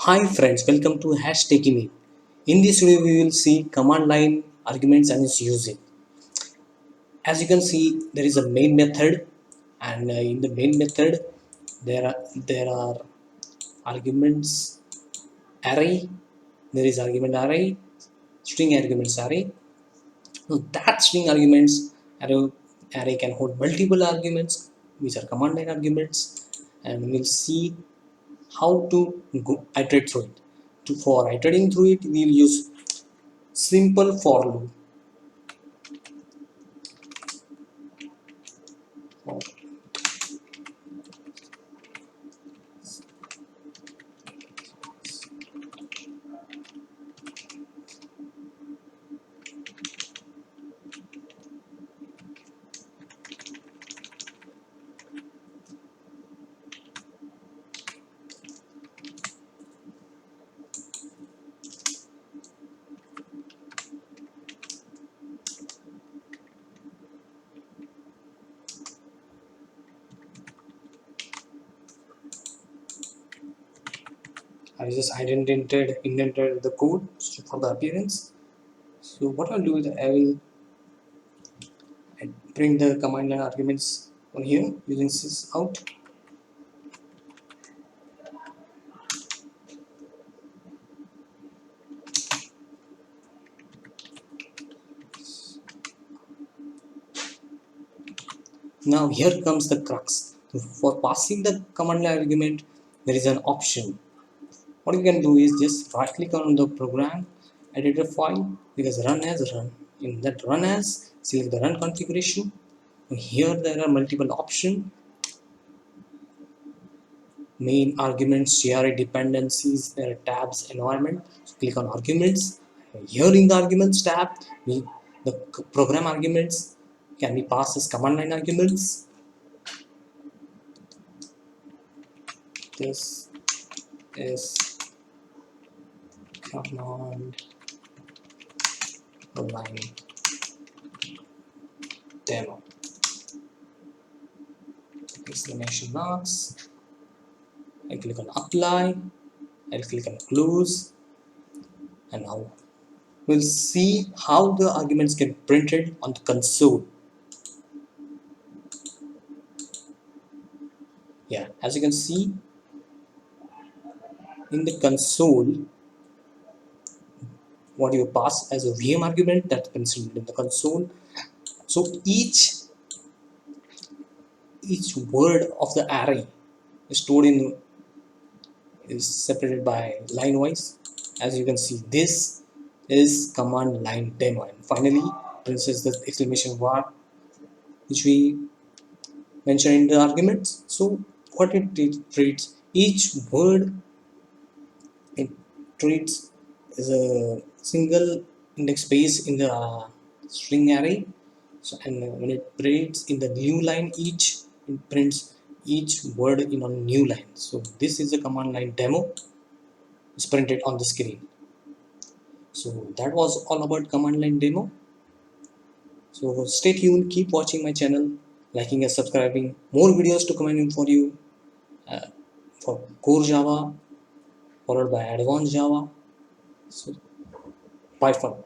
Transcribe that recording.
Hi friends, welcome to #TechieMit. In this video, we will see command line arguments and its usage. As you can see, there is a main method, and in the main method, there are arguments array. There is argument array, string arguments array. So that string arguments array can hold multiple arguments, which are command line arguments, and we'll see how to go iterate through it. For iterating through it, we'll use simple for loop. I just indented the code for the appearance. So what I'll do is I bring the command line arguments on here using sys out. Now here comes the crux. For passing the command line argument, there is an option. What you can do is just right click on the program, editor file, because run as run. In that run as, select the run configuration. Here there are multiple options. Main arguments, CRA dependencies, there are tabs, environment. So click on arguments. Here in the arguments tab, the program arguments can be passed as command line arguments. This is command line demo. Exclamation marks. I click on apply. I'll click on close. And now we'll see how the arguments get printed on the console. Yeah, as you can see in the console, what you pass as a VM argument that's been printed in the console. So each word of the array is stored in is separated by line wise. As you can see, this is command line demo, and finally this is the exclamation mark which we mentioned in the arguments. So what it treats, each word it treats as a single index space in the string array. So and when it prints in the new line, it prints each word in a new line. So this is a command line demo. It's printed on the screen. So that was all about command line demo. So stay tuned, keep watching my channel, liking and subscribing. More videos to come in for you uh, for core Java followed by advanced Java. So bye for now.